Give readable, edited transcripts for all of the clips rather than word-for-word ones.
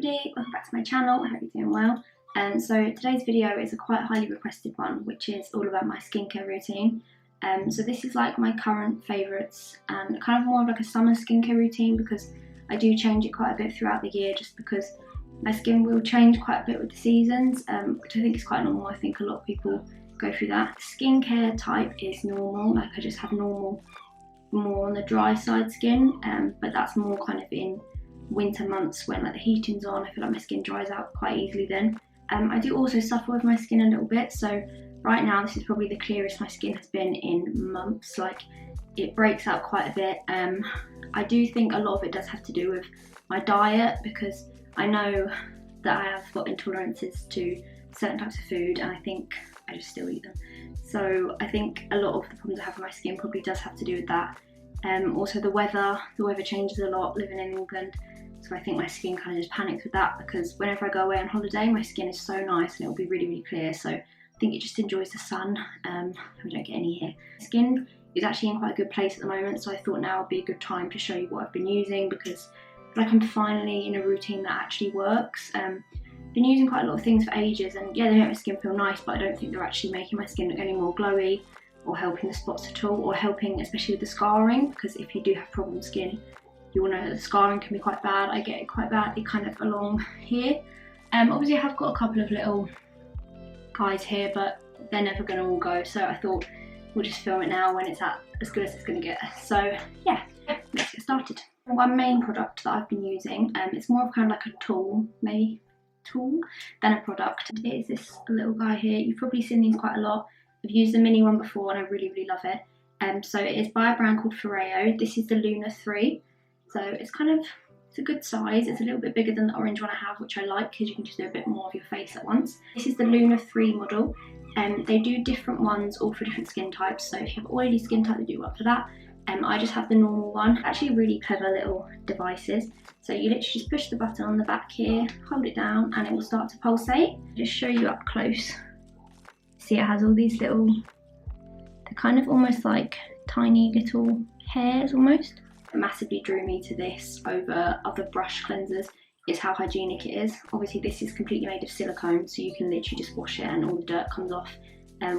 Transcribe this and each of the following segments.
everybody, welcome back to my channel. I hope you're doing well. So today's video is a quite highly requested one, which is all about my skincare routine. So this is like my current favourites and kind of more of like a summer skincare routine, because I do change it quite a bit throughout the year, just because my skin will change quite a bit with the seasons, which I think is quite normal. I think a lot of people go through that. Skincare type is normal, like I just have normal, more on the dry side skin, but that's more kind of in winter months when like the heating's on. I feel like my skin dries out quite easily then. I do also suffer with my skin a little bit, so right now this is probably the clearest my skin has been in months. Like, it breaks out quite a bit. I do think a lot of it does have to do with my diet, because I know that I have got intolerances to certain types of food, and I think I just still eat them. So I think a lot of the problems I have with my skin probably does have to do with that. Also the weather changes a lot living in England, so I think my skin kind of just panics with that, because whenever I go away on holiday my skin is so nice and it'll be really, really clear, so I think it just enjoys the sun. We don't get any here. Skin is actually in quite a good place at the moment, so I thought now would be a good time to show you what I've been using, because I feel like I'm finally in a routine that actually works. Been using quite a lot of things for ages, and yeah, they make my skin feel nice, but I don't think they're actually making my skin look any more glowy or helping the spots at all, or helping especially with the scarring, because if you do have problem skin, you will know that the scarring can be quite bad. I get it quite badly kind of along here. Obviously I have got a couple of little guys here, but they're never going to all go, so I thought we'll just film it now when it's at as good as it's going to get. So yeah, let's get started. One main product that I've been using, it's more of kind of like a tool, than a product. It is this little guy here. You've probably seen these quite a lot. I've used the mini one before and I really, really love it. So it is by a brand called Foreo. This is the Luna 3. So it's a good size. It's a little bit bigger than the orange one I have, which I like because you can just do a bit more of your face at once. This is the Luna 3 model. They do different ones all for different skin types. So if you have oily skin type, they do work for that. I just have the normal one. Actually really clever little devices. So you literally just push the button on the back here, hold it down, and it will start to pulsate. Just show you up close. See, it has all these little, they're kind of almost like tiny little hairs almost. It massively drew me to this over other brush cleansers, is how hygienic it is. Obviously this is completely made of silicone, so you can literally just wash it and all the dirt comes off.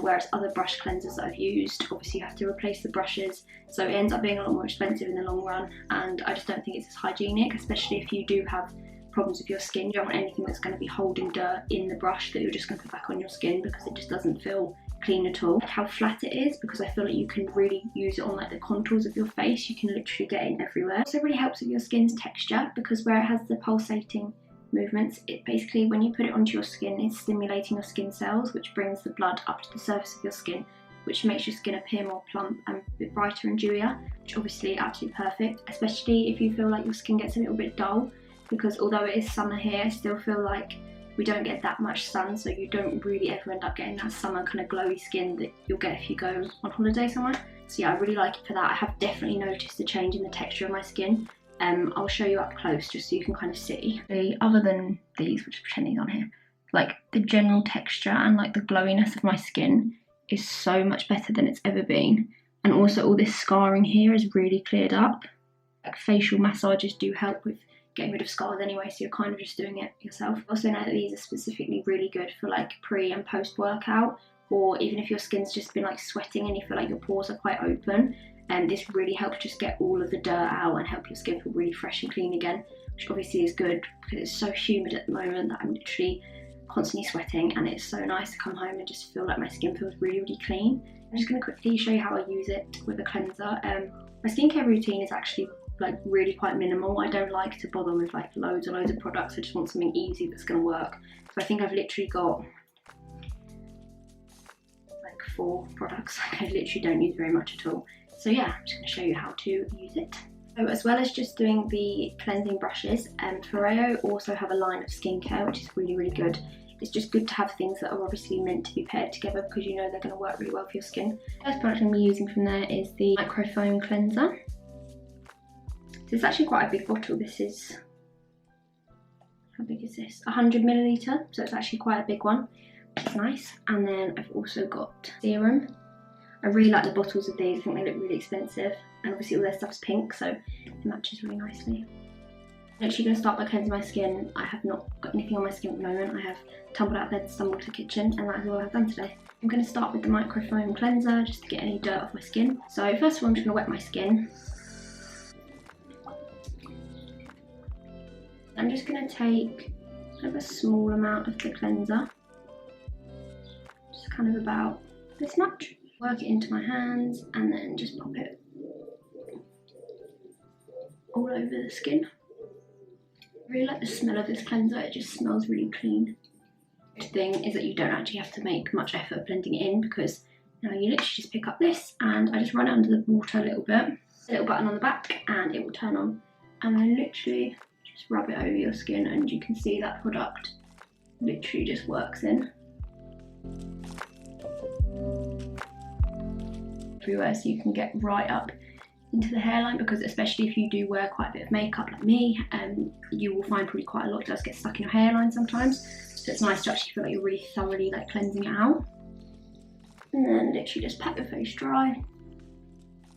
Whereas other brush cleansers that I've used, obviously you have to replace the brushes, so it ends up being a lot more expensive in the long run, and I just don't think it's as hygienic, especially if you do have problems with your skin. You don't want anything that's going to be holding dirt in the brush that you're just going to put back on your skin, because it just doesn't feel clean at all. How flat it is, because I feel like you can really use it on like the contours of your face. You can literally get it everywhere. It also really helps with your skin's texture, because where it has the pulsating movements, it basically, when you put it onto your skin, it's stimulating your skin cells, which brings the blood up to the surface of your skin, which makes your skin appear more plump and a bit brighter and dewier, which obviously absolutely perfect, especially if you feel like your skin gets a little bit dull, because although it is summer here, I still feel like we don't get that much sun, so you don't really ever end up getting that summer kind of glowy skin that you'll get if you go on holiday somewhere. So yeah, I really like it for that. I have definitely noticed a change in the texture of my skin. I'll show you up close just so you can kind of see. Other than these, which pretend these on here, like the general texture and like the glowiness of my skin is so much better than it's ever been. And also all this scarring here is really cleared up. Like facial massages do help with getting rid of scars anyway, so you're kind of just doing it yourself. I also know that these are specifically really good for like pre and post workout, or even if your skin's just been like sweating and you feel like your pores are quite open, and this really helps just get all of the dirt out and help your skin feel really fresh and clean again, which obviously is good because it's so humid at the moment that I'm literally constantly sweating, and it's so nice to come home and just feel like my skin feels really, really clean. I'm just going to quickly show you how I use it with a cleanser. My skincare routine is actually like really quite minimal. I don't like to bother with like loads and loads of products. I just want something easy that's going to work. So I think I've literally got like 4 products. I literally don't use very much at all. So yeah, I'm just going to show you how to use it. So as well as just doing the cleansing brushes, Foreo also have a line of skincare, which is really, really good. It's just good to have things that are obviously meant to be paired together, because you know they're going to work really well for your skin. The first product I'm going to be using from there is the microfoam cleanser. So it's actually quite a big bottle. This is, how big is this? 100 milliliter, so it's actually quite a big one, which is nice. And then I've also got Serum. I really like the bottles of these. I think they look really expensive, and obviously all their stuff's pink, so it matches really nicely. I'm actually going to start by cleansing my skin. I have not got anything on my skin at the moment. I have tumbled out of bed, stumbled to the kitchen, and that is all I've done today. I'm going to start with the microfoam cleanser just to get any dirt off my skin. So first of all, I'm just going to wet my skin. I'm just going to take kind of a small amount of the cleanser, just kind of about this much. Work it into my hands and then just pop it all over the skin. I really like the smell of this cleanser, it just smells really clean. The thing is that you don't actually have to make much effort blending it in, because now you literally just pick up this and I just run it under the water a little bit. A little button on the back and it will turn on, and then literally just rub it over your skin and you can see that product literally just works in everywhere, so you can get right up into the hairline, because especially if you do wear quite a bit of makeup like me, you will find probably quite a lot does get stuck in your hairline sometimes, so it's nice to actually feel like you're really thoroughly like cleansing it out. And then literally just pat your face dry.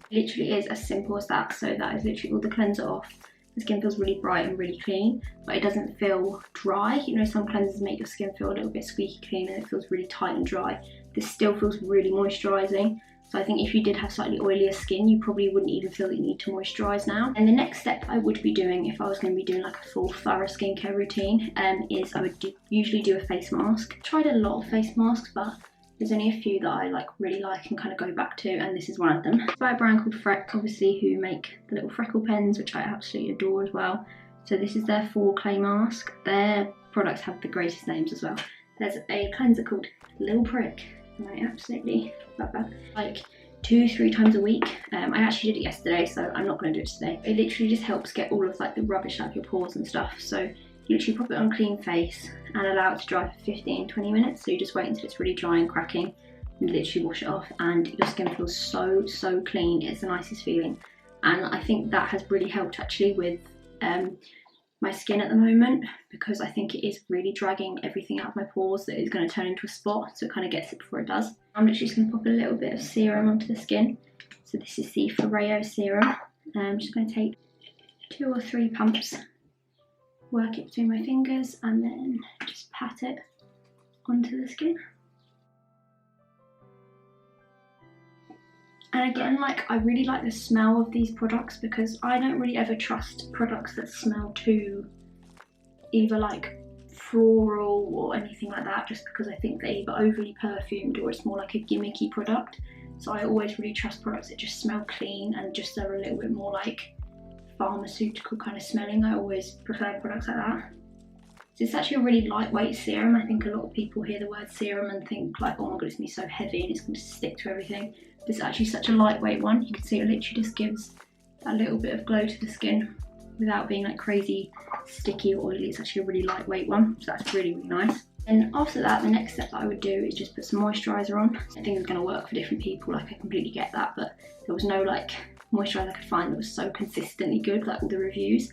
It literally is as simple as that. So that is literally all the cleanser off. The skin feels really bright and really clean, but it doesn't feel dry. You know, some cleansers make your skin feel a little bit squeaky clean and it feels really tight and dry. This still feels really moisturising. So I think if you did have slightly oilier skin, you probably wouldn't even feel that you need to moisturise now. And the next step I would be doing if I was going to be doing like a full thorough skincare routine is I would usually do a face mask. I've tried a lot of face masks, but there's only a few that I really like and kind of go back to, and this is one of them. It's by a brand called Freck, obviously, who make the little freckle pens, which I absolutely adore as well. So this is their full clay mask. Their products have the greatest names as well. There's a cleanser called Little Prick, and I absolutely love that. Like 2-3 times a week. I actually did it yesterday, so I'm not going to do it today. It literally just helps get all of like the rubbish out of your pores and stuff. So you literally pop it on a clean face and allow it to dry for 15-20 minutes. So you just wait until it's really dry and cracking and literally wash it off, and your skin feels so clean. It's the nicest feeling, and I think that has really helped actually with my skin at the moment, because I think it is really dragging everything out of my pores that is going to turn into a spot, so it kind of gets it before it does. I'm literally just going to pop a little bit of serum onto the skin. So this is the Foreo Serum. I'm just going to take 2 or 3 pumps, work it between my fingers, and then just pat it onto the skin. And again, like, I really like the smell of these products, because I don't really ever trust products that smell too either like floral or anything like that, just because I think they're either overly perfumed or it's more like a gimmicky product. So I always really trust products that just smell clean and just are a little bit more like pharmaceutical kind of smelling. I always prefer products like that. So it's actually a really lightweight serum. I think a lot of people hear the word serum and think like, oh my god, it's going to be so heavy and it's going to stick to everything. This is actually such a lightweight one. You can see it literally just gives a little bit of glow to the skin without being like crazy sticky or oily. It's actually a really lightweight one, so that's really nice. And after that, the next step that I would do is just put some moisturiser on. I think it's going to work for different people, like I completely get that, but there was no like moisturiser I could find that was so consistently good, like all the reviews.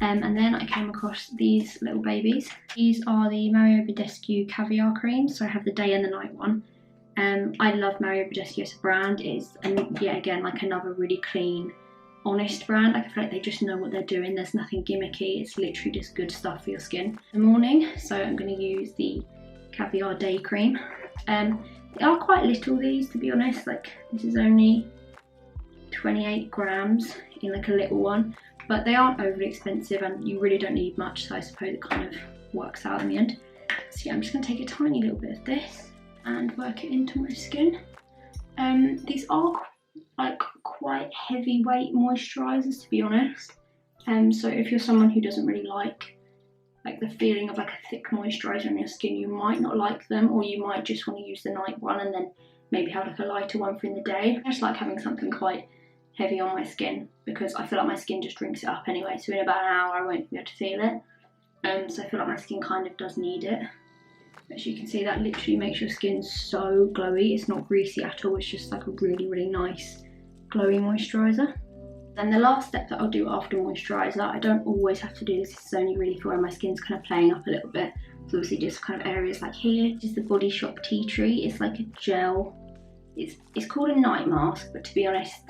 And then I came across these little babies. These are the Mario Badescu Caviar Creams, so I have the day and the night one. I love Mario Badescu as a brand. It's, and yeah, again, like another really clean, honest brand. Like I feel like they just know what they're doing. There's nothing gimmicky. It's literally just good stuff for your skin in the morning. So I'm going to use the Caviar Day Cream. They are quite little, these, to be honest. Like this is only 28 grams in like a little one, but they aren't overly expensive and you really don't need much, so I suppose it kind of works out in the end. So yeah, I'm just going to take a tiny little bit of this and work it into my skin. These are like quite heavyweight moisturisers, to be honest. So if you're someone who doesn't really like the feeling of like a thick moisturiser on your skin, you might not like them, or you might just want to use the night one and then maybe have like a lighter one for in the day. I just like having something quite heavy on my skin because I feel like my skin just drinks it up anyway, so in about an hour I won't be able to feel it. So I feel like my skin kind of does need it. As you can see, that literally makes your skin so glowy. It's not greasy at all, it's just like a really nice glowy moisturiser. Then the last step that I'll do after moisturiser, I don't always have to do this, this is only really for when my skin's kind of playing up a little bit. So obviously just kind of areas like here. This is the Body Shop Tea Tree. It's like a gel. It's called a night mask, but to be honest,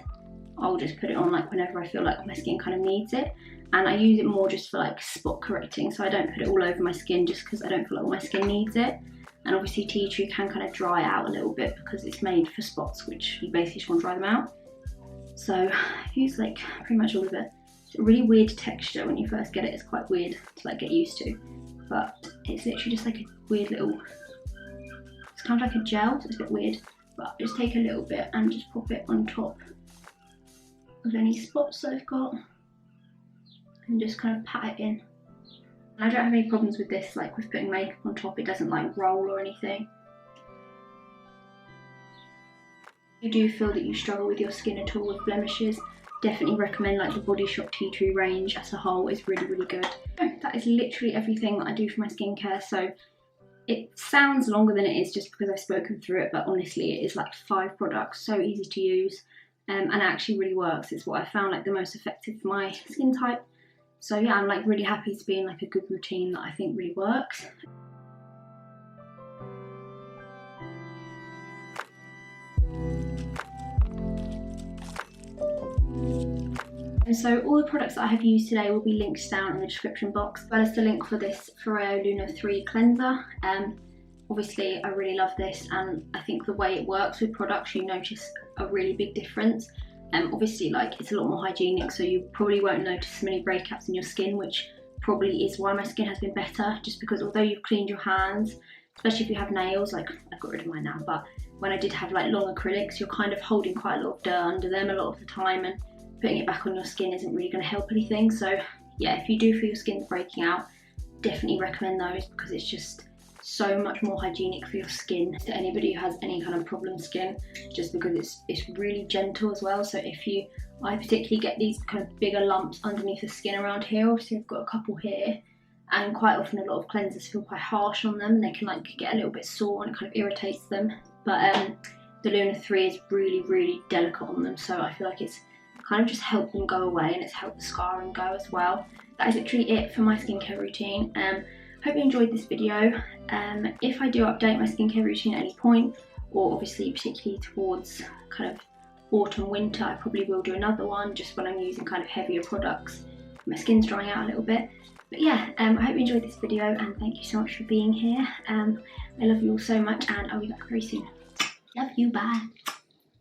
I'll just put it on like whenever I feel like my skin kind of needs it. and I use it more just for like spot correcting, so I don't put it all over my skin just because I don't feel like all my skin needs it. And obviously tea tree can kind of dry out a little bit because it's made for spots, which you basically just want to dry them out. So I use like pretty much all of it. It's a really weird texture when you first get it. It's quite weird to like get used to, but it's literally just like a weird little, it's kind of like a gel, so it's a bit weird. But just take a little bit and just pop it on top of any spots that I've got and just kind of pat it in. And I don't have any problems with this, like with putting makeup on top, it doesn't like roll or anything. If you do feel that you struggle with your skin at all with blemishes, definitely recommend like the Body Shop Tea Tree range as a whole is really, really good. That is literally everything that I do for my skincare, so it sounds longer than it is just because I've spoken through it, but honestly it is like 5 products, so easy to use, and it actually really works. It's what I found like the most effective for my skin type. So yeah, I'm like really happy to be in like a good routine that I think really works. And so all the products that I have used today will be linked down in the description box, as well as the link for this Foreo Luna 3 cleanser. Obviously I really love this, and I think the way it works with products, you notice a really big difference. Obviously like it's a lot more hygienic, so you probably won't notice many breakouts in your skin, which probably is why my skin has been better, just because although you've cleaned your hands, especially if you have nails, like I've got rid of mine now, but when I did have like long acrylics, you're kind of holding quite a lot of dirt under them a lot of the time, and putting it back on your skin isn't really going to help anything. So yeah, if you do feel your skin's breaking out, definitely recommend those, because it's just so much more hygienic for your skin. To anybody who has any kind of problem skin, just because it's really gentle as well. So I particularly get these kind of bigger lumps underneath the skin around here. Obviously I've got a couple here, and quite often a lot of cleansers feel quite harsh on them and they can like get a little bit sore and it kind of irritates them. But the Luna 3 is really, really delicate on them, so I feel like it's kind of just helped them go away, and it's helped the scarring go as well. That is literally it for my skincare routine. Hope you enjoyed this video. If I do update my skincare routine at any point, or obviously particularly towards kind of autumn, winter, I probably will do another one just when I'm using kind of heavier products. My skin's drying out a little bit. But yeah, I hope you enjoyed this video, and thank you so much for being here. I love you all so much, and I'll be back very soon. Love you, bye.